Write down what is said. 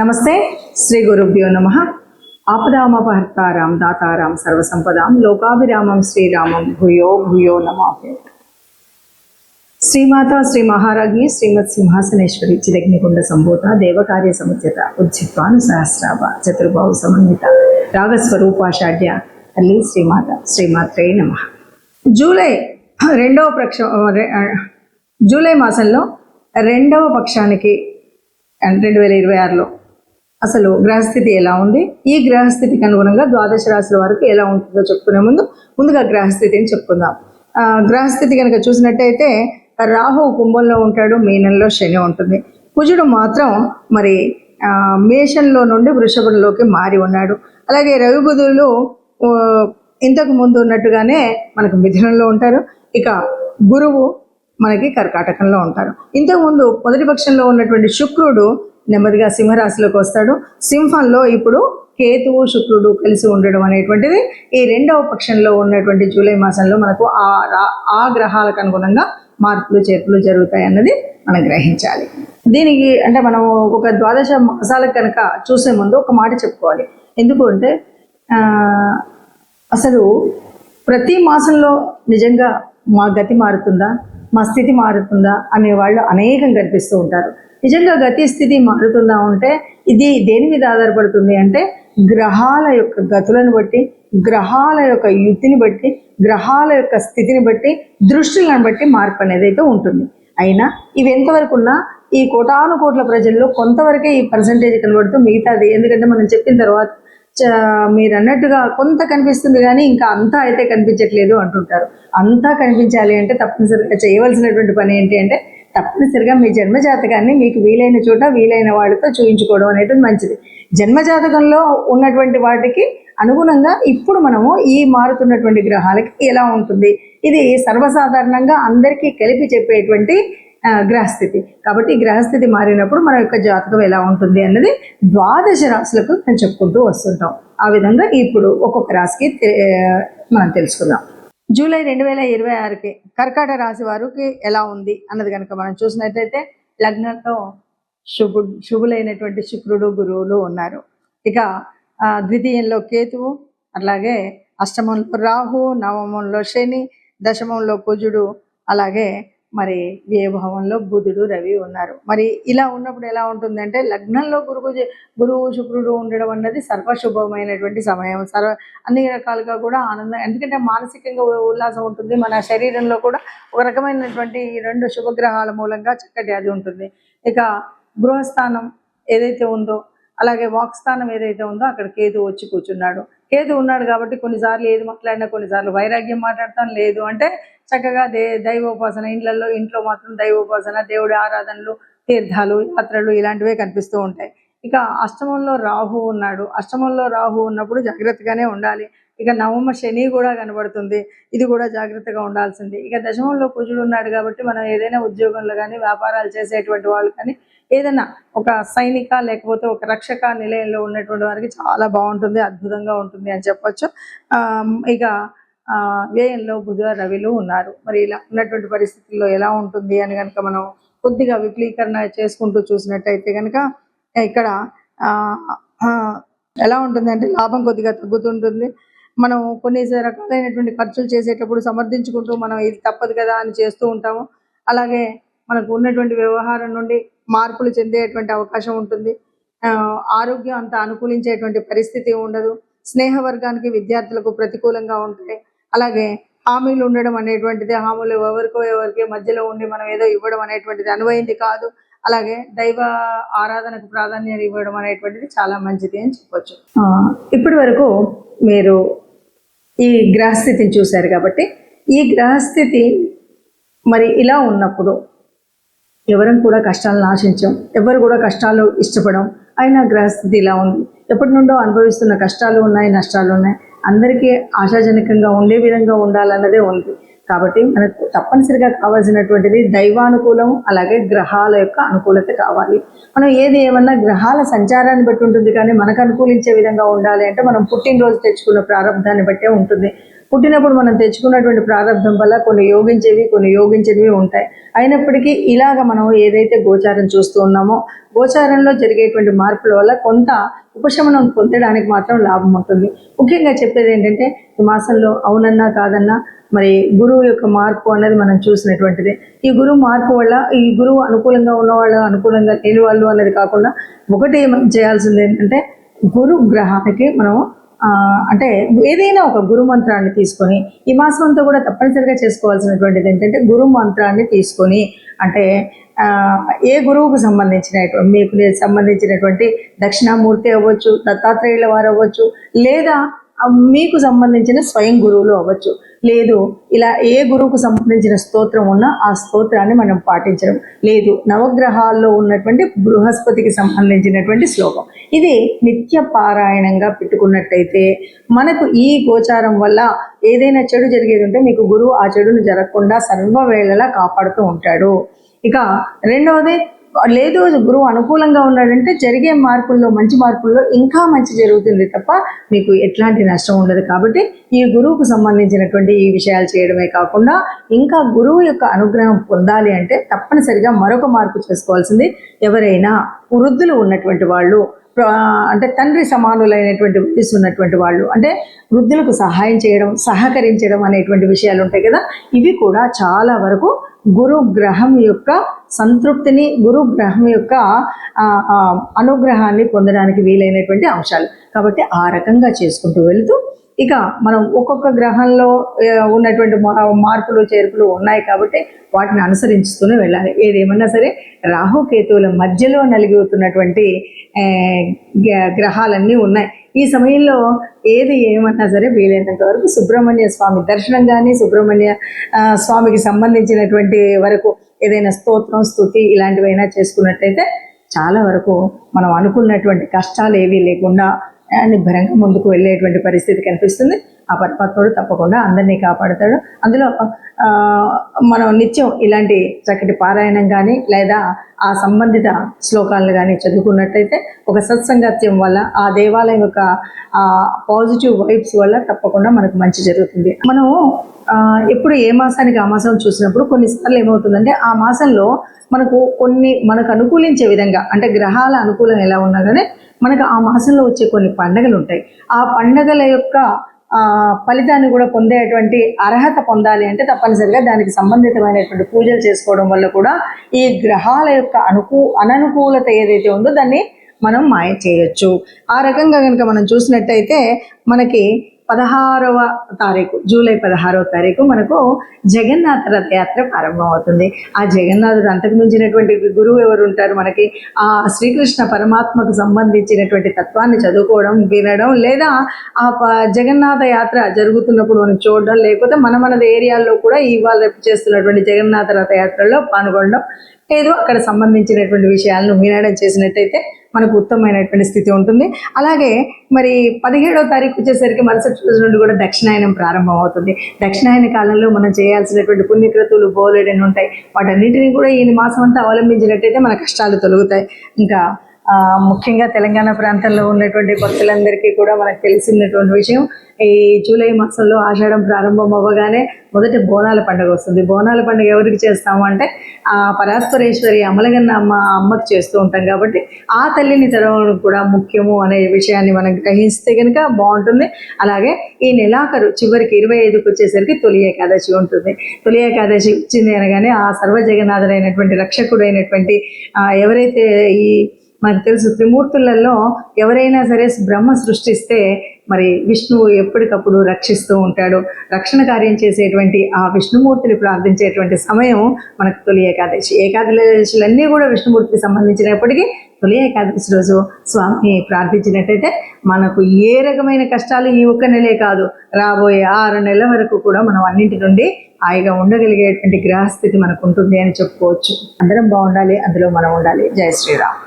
నమస్తే. శ్రీ గురుభ్యో నమః. ఆపదామపహర్తారాం దాతారాం సర్వసంపదాం లోకాభిరామం శ్రీరామం భూయో భూయో నమామి. శ్రీమాత శ్రీ మహారాజ్ఞి శ్రీమత్ సింహాసనేశ్వరి చిదగ్నికుండ సంభూత దేవకార్య సముద్యత ఉజ్జిత్వాను సహస్రాభ చతుర్బాహు సమన్విత రాగస్వరూపాషాఢ్య తల్లి శ్రీమాత శ్రీమాత్రే నమః. జూలై మాసంలో రెండవ పక్షానికి 2026లో అసలు గ్రహస్థితి ఎలా ఉంది, ఈ గ్రహస్థితికి అనుగుణంగా ద్వాదశ రాశుల వరకు ఎలా ఉంటుందో చెప్పుకునే ముందుగా గ్రహస్థితిని చెప్పుకుందాం. గ్రహస్థితి కనుక చూసినట్టయితే రాహు కుంభంలో ఉంటాడు, మీనంలో శని ఉంటుంది. కుజుడు మాత్రం మరి మేషంలో నుండి వృషభంలోకి మారి ఉన్నాడు. అలాగే రవి బుధులు ఇంతకు ముందు ఉన్నట్టుగానే మనకు మిథునంలో ఉంటారు. ఇక గురువు మనకి కర్కాటకంలో ఉంటారు. ఇంతకుముందు మొదటి పక్షంలో ఉన్నటువంటి శుక్రుడు నెమ్మదిగా సింహరాశిలోకి వస్తాడు. సింహంలో ఇప్పుడు కేతువు శుక్రుడు కలిసి ఉండడం అనేటువంటిది ఈ రెండవ పక్షంలో ఉన్నటువంటి జూలై మాసంలో మనకు ఆ గ్రహాలకు అనుగుణంగా మార్పులు చేర్పులు జరుగుతాయి అన్నది మనం గ్రహించాలి. దీనికి అంటే మనం ఒక ద్వాదశ మాసాలకు కనుక చూసే ముందు ఒక మాట చెప్పుకోవాలి. ఎందుకు అంటే అసలు ప్రతి మాసంలో నిజంగా మా గతి మారుతుందా, మా స్థితి మారుతుందా అనే వాళ్ళు అనేకం కనిపిస్తూ ఉంటారు. నిజంగా గతి స్థితి మారుతుందా అంటే ఇది దేని మీద ఆధారపడుతుంది అంటే గ్రహాల యొక్క గతులను బట్టి, గ్రహాల యొక్క యుతిని బట్టి, గ్రహాల యొక్క స్థితిని బట్టి, దృష్టిలను బట్టి మార్పు అనేది అయితే ఉంటుంది. అయినా ఇవి ఎంతవరకు ఉన్నా ఈ కోటాను కోట్ల ప్రజల్లో కొంతవరకే ఈ పర్సంటేజ్ కనబడుతూ మిగతాది, ఎందుకంటే మనం చెప్పిన తర్వాత మీరు అన్నట్టుగా కొంత కనిపిస్తుంది కానీ ఇంకా అంతా అయితే కనిపించట్లేదు అంటుంటారు. అంతా కనిపించాలి అంటే తప్పనిసరిగా చేయవలసినటువంటి పని ఏంటి అంటే తప్పనిసరిగా మీ జన్మజాతకాన్ని మీకు వీలైన చోట వీలైన వాళ్ళతో చూయించుకోవడం అనేది మంచిది. జన్మజాతకంలో ఉన్నటువంటి వాటికి అనుగుణంగా ఇప్పుడు మనము ఈ మారుతున్నటువంటి గ్రహాలకి ఎలా ఉంటుంది, ఇది సర్వసాధారణంగా అందరికీ కలిపి చెప్పేటువంటి గ్రహస్థితి. కాబట్టి గ్రహస్థితి మారినప్పుడు మన యొక్క జాతకం ఎలా ఉంటుంది అన్నది ద్వాదశ రాశులకు మనం చెప్పుకుంటూ వస్తుంటాం. ఆ విధంగా ఇప్పుడు ఒక్కొక్క రాశికి మనం తెలుసుకుందాం. జూలై 2026కి కర్కాట రాశి వారికి ఎలా ఉంది అన్నది కనుక మనం చూసినట్లయితే లగ్నంలో శుభులైనటువంటి శుక్రుడు గురువులు ఉన్నారు. ఇక ద్వితీయంలో కేతువు, అలాగే అష్టమంలో రాహు, నవమంలో శని, దశమంలో కుజుడు, అలాగే మరి వ్యయభావంలో బుధుడు రవి ఉన్నారు. మరి ఇలా ఉన్నప్పుడు ఎలా ఉంటుందంటే లగ్నంలో గురువు శుక్రుడు ఉండడం అన్నది సర్వశుభమైనటువంటి సమయం. అన్ని రకాలుగా కూడా ఆనందం, ఎందుకంటే మానసికంగా ఉల్లాసం ఉంటుంది. మన శరీరంలో కూడా ఒక రకమైనటువంటి రెండు శుభగ్రహాల మూలంగా చక్కటి అది ఉంటుంది. ఇక గృహస్థానం ఏదైతే ఉందో, అలాగే వాక్స్థానం ఏదైతే ఉందో అక్కడ కేతు వచ్చి కూర్చున్నాడు. కేతు ఉన్నాడు కాబట్టి కొన్నిసార్లు ఏది మాట్లాడినా కొన్నిసార్లు వైరాగ్యం మాట్లాడతాను, లేదు అంటే చక్కగా దైవోపాసన, ఇంట్లో మాత్రం దైవోపాసన, దేవుడి ఆరాధనలు, తీర్థాలు, యాత్రలు ఇలాంటివే కనిపిస్తూ ఉంటాయి. ఇక అష్టమంలో రాహు ఉన్నాడు. అష్టమంలో రాహు ఉన్నప్పుడు జాగ్రత్తగానే ఉండాలి. ఇక నవమ శని కూడా కనబడుతుంది, ఇది కూడా జాగ్రత్తగా ఉండాల్సింది. ఇక దశమంలో కుజుడు ఉన్నాడు కాబట్టి మనం ఏదైనా ఉద్యోగంలో కానీ వ్యాపారాలు చేసేటువంటి వాళ్ళు కానీ ఏదైనా ఒక సైనిక లేకపోతే ఒక రక్షక నిలయంలో ఉన్నటువంటి వారికి చాలా బాగుంటుంది, అద్భుతంగా ఉంటుంది అని చెప్పొచ్చు. ఇక వ్యయంలో బుధ రవిలు ఉన్నారు. మరి ఇలా ఉన్నటువంటి పరిస్థితుల్లో ఎలా ఉంటుంది అని కనుక మనం కొద్దిగా విపులీకరణ చేసుకుంటూ చూసినట్టయితే కనుక ఇక్కడ ఎలా ఉంటుంది అంటే లాభం కొద్దిగా తగ్గుతుంటుంది. మనం కొన్ని రకాలైనటువంటి ఖర్చులు చేసేటప్పుడు సమర్థించుకుంటూ మనం ఇది తప్పదు కదా అని చేస్తూ ఉంటాము. అలాగే మనకు ఉన్నటువంటి వ్యవహారం నుండి మార్పులు చెందేటువంటి అవకాశం ఉంటుంది. ఆరోగ్యం అంత అనుకూలించేటువంటి పరిస్థితి ఉండదు. స్నేహవర్గానికి విద్యార్థులకు ప్రతికూలంగా ఉంటాయి. అలాగే హామీలు ఉండడం అనేటువంటిది, హామీలు ఎవరికి మధ్యలో ఉండి మనం ఏదో ఇవ్వడం అనేటువంటిది అనువైంది కాదు. అలాగే దైవ ఆరాధనకు ప్రాధాన్యం ఇవ్వడం అనేటువంటిది చాలా మంచిది అని చెప్పొచ్చు. ఇప్పటి వరకు మీరు ఈ గ్రహస్థితిని చూశారు కాబట్టి ఈ గ్రహస్థితి మరి ఇలా ఉన్నప్పుడు ఎవరం కూడా కష్టాలను ఆశించాం, ఎవరు కూడా కష్టాలు ఇష్టపడం. అయినా గ్రహస్థితి ఇలా ఉంది. ఎప్పటి నుండో అనుభవిస్తున్న కష్టాలు ఉన్నాయి, నష్టాలు ఉన్నాయి. అందరికీ ఆశాజనకంగా ఉండే విధంగా ఉండాలన్నదే ఉంది. కాబట్టి మనకు తప్పనిసరిగా కావాల్సినటువంటిది దైవానుకూలం, అలాగే గ్రహాల యొక్క అనుకూలత కావాలి. మనం ఏమన్నా గ్రహాల సంచారాన్ని బట్టి ఉంటుంది, కానీ మనకు అనుకూలించే విధంగా ఉండాలి అంటే మనం పుట్టినరోజు తెచ్చుకున్న ప్రారంభాన్ని బట్టే ఉంటుంది. పుట్టినప్పుడు మనం తెచ్చుకున్నటువంటి ప్రారంభం వల్ల కొన్ని యోగించేవి ఉంటాయి. అయినప్పటికీ ఇలాగ మనం ఏదైతే గోచారం చూస్తూ ఉన్నామో గోచారంలో జరిగేటువంటి మార్పుల వల్ల కొంత ఉపశమనం పొందడానికి మాత్రం లాభం ఉంటుంది. ముఖ్యంగా చెప్పేది ఏంటంటే ఈ మాసంలో అవునన్నా కాదన్నా మరి గురువు యొక్క మార్పు అనేది మనం చూసినటువంటిది. ఈ గురువు మార్పు వల్ల ఈ గురువు అనుకూలంగా ఉన్నవాళ్ళు, అనుకూలంగా లేని వాళ్ళు అనేది కాకుండా ఒకటి మనం చేయాల్సింది ఏంటంటే గురు గ్రహానికి మనం అంటే ఏదైనా ఒక గురు మంత్రాన్ని తీసుకొని ఈ మాసం అంతా కూడా తప్పనిసరిగా చేసుకోవాల్సినటువంటిది ఏంటంటే గురు మంత్రాన్ని తీసుకొని అంటే ఏ గురువుకు మీకు సంబంధించినటువంటి దక్షిణామూర్తి అవ్వచ్చు, దత్తాత్రేయుల వారు అవ్వచ్చు, లేదా మీకు సంబంధించిన స్వయం గురువులు అవ్వచ్చు, లేదు ఇలా ఏ గురువుకు సంబంధించిన స్తోత్రం ఉన్నా ఆ స్తోత్రాన్ని మనం పాటించడం, లేదు నవగ్రహాల్లో ఉన్నటువంటి బృహస్పతికి సంబంధించినటువంటి శ్లోకం ఇది నిత్య పారాయణంగా పెట్టుకున్నట్టయితే మనకు ఈ గోచారం వల్ల ఏదైనా చెడు జరిగేది ఉంటే మీకు గురువు ఆ చెడును జరగకుండా సర్వవేళలా కాపాడుతూ ఉంటాడు. ఇక రెండవది లేదు గురువు అనుకూలంగా ఉన్నాడంటే జరిగే మార్పుల్లో మంచి మార్పుల్లో ఇంకా మంచి జరుగుతుంది తప్ప మీకు ఎట్లాంటి నష్టం ఉండదు. కాబట్టి ఈ గురువుకు సంబంధించినటువంటి ఈ విషయాలు చేయడమే కాకుండా ఇంకా గురువు యొక్క అనుగ్రహం పొందాలి అంటే తప్పనిసరిగా మరొక మార్పు చేసుకోవాల్సింది ఎవరైనా వృద్ధులు ఉన్నటువంటి వాళ్ళు అంటే తండ్రి సమానులైనటువంటి వయసు ఉన్నటువంటి వాళ్ళు అంటే వృద్ధులకు సహాయం చేయడం, సహకరించడం అనేటువంటి విషయాలు ఉంటాయి కదా, ఇవి కూడా చాలా వరకు గురు గ్రహం యొక్క సంతృప్తిని, గురు గ్రహం యొక్క అనుగ్రహాన్ని పొందడానికి వీలైనటువంటి అంశాలు. కాబట్టి ఆ రకంగా చేసుకుంటూ వెళుతూ ఇక మనం ఒక్కొక్క గ్రహంలో ఉన్నటువంటి మార్పులు చేర్పులు ఉన్నాయి కాబట్టి వాటిని అనుసరించుతూనే వెళ్ళాలి. ఏదేమన్నా సరే రాహుకేతువుల మధ్యలో నలిగిపోతున్నటువంటి గ్రహాలన్నీ ఉన్నాయి. ఈ సమయంలో ఏది ఏమన్నా సరే వీలైనంత వరకు సుబ్రహ్మణ్య స్వామి దర్శనం కానీ, సుబ్రహ్మణ్య స్వామికి సంబంధించినటువంటి వరకు ఏదైనా స్తోత్రం, స్తుతి ఇలాంటివైనా చేసుకున్నట్టయితే చాలా వరకు మనం అనుకున్నటువంటి కష్టాలు ఏవీ లేకుండా నిబ్బరంగా ముందుకు వెళ్ళేటువంటి పరిస్థితి కనిపిస్తుంది. ఆ పరమాత్ముడు తప్పకుండా అందరినీ కాపాడుతాడు. అందులో మనం నిత్యం ఇలాంటి చక్కటి పారాయణం కానీ లేదా ఆ సంబంధిత శ్లోకాలను కానీ చదువుకున్నట్టయితే ఒక సత్సంగత్యం వల్ల ఆ దేవాలయం యొక్క పాజిటివ్ వైబ్స్ వల్ల తప్పకుండా మనకు మంచి జరుగుతుంది. మనం ఎప్పుడు ఏ మాసానికి ఆ మాసం చూసినప్పుడు కొన్నిసార్లు ఏమవుతుందంటే ఆ మాసంలో మనకు అనుకూలించే విధంగా అంటే గ్రహాల అనుకూలం ఎలా ఉన్నా కానీ మనకు ఆ మాసంలో వచ్చే కొన్ని పండగలు ఉంటాయి. ఆ పండగల యొక్క ఫలితాన్ని కూడా పొందేటువంటి అర్హత పొందాలి అంటే తప్పనిసరిగా దానికి సంబంధితమైనటువంటి పూజలు చేసుకోవడం వల్ల కూడా ఈ గ్రహాల యొక్క అననుకూలత ఏదైతే ఉందో దాన్ని మనం మాయ చేయొచ్చు. ఆ రకంగా కనుక మనం చూసినట్టయితే మనకి 16వ తారీఖు జూలై 16వ తారీఖు మనకు జగన్నాథ రథయాత్ర ప్రారంభం అవుతుంది. ఆ జగన్నాథుడు అంతకు మించినటువంటి గురువు ఎవరు ఉంటారు మనకి? ఆ శ్రీకృష్ణ పరమాత్మకు సంబంధించినటువంటి తత్వాన్ని చదువుకోవడం, వినడం, లేదా ఆ జగన్నాథ యాత్ర జరుగుతున్నప్పుడు మనం చూడడం, లేకపోతే మన ఏరియాల్లో కూడా ఇవాళ చేస్తున్నటువంటి జగన్నాథ రథయాత్రలో పాల్గొనడం, ఏదో అక్కడ సంబంధించినటువంటి విషయాలను వినడం చేసినట్టయితే మనకు ఉత్తమమైనటువంటి స్థితి ఉంటుంది. అలాగే మరి 17వ తారీఖు వచ్చేసరికి మరుసటి రోజు నుండి కూడా దక్షిణాయనం ప్రారంభం అవుతుంది. దక్షిణాయన కాలంలో మనం చేయాల్సినటువంటి పుణ్యక్రతువులు బోలెడని ఉంటాయి. వాటన్నిటినీ కూడా ఈ మాసం అంతా అవలంబించినట్టయితే మన కష్టాలు తొలగుతాయి. ఇంకా ముఖ్యంగా తెలంగాణ ప్రాంతంలో ఉన్నటువంటి భక్తులందరికీ కూడా మనకు తెలిసినటువంటి విషయం, ఈ జూలై మాసంలో ఆషాఢం ప్రారంభం అవ్వగానే మొదటి బోనాల పండుగ వస్తుంది. బోనాల పండుగ ఎవరికి చేస్తాము అంటే ఆ పరాత్పరేశ్వరి అమలగన్న అమ్మకి చేస్తూ ఉంటాం. కాబట్టి ఆ తల్లిని తెరవడం కూడా ముఖ్యము అనే విషయాన్ని మనం గ్రహిస్తే కనుక బాగుంటుంది. అలాగే ఈ నెలాఖరు చివరికి 25కి వచ్చేసరికి తొలి ఏకాదశి ఉంటుంది. తొలి ఏకాదశి వచ్చింది అనగానే ఆ సర్వజగన్నాథుడైనటువంటి రక్షకుడైనటువంటి ఎవరైతే ఈ మనకు తెలుసు త్రిమూర్తులలో ఎవరైనా సరే బ్రహ్మ సృష్టిస్తే మరి విష్ణువు ఎప్పటికప్పుడు రక్షిస్తూ ఉంటాడు. రక్షణ కార్యం చేసేటువంటి ఆ విష్ణుమూర్తిని ప్రార్థించేటువంటి సమయం మనకు తొలి ఏకాదశి. ఏకాదశులన్నీ కూడా విష్ణుమూర్తికి సంబంధించినప్పటికీ తొలి ఏకాదశి రోజు స్వామిని ప్రార్థించినట్టయితే మనకు ఏ రకమైన కష్టాలు ఈ ఒక్క నెలే కాదు, రాబోయే 6 నెలల వరకు కూడా మనం అన్నింటి నుండి హాయిగా ఉండగలిగేటువంటి గ్రహస్థితి మనకు ఉంటుంది అని చెప్పుకోవచ్చు. అందరం బాగుండాలి, అందులో మనం ఉండాలి. జై శ్రీరామ్.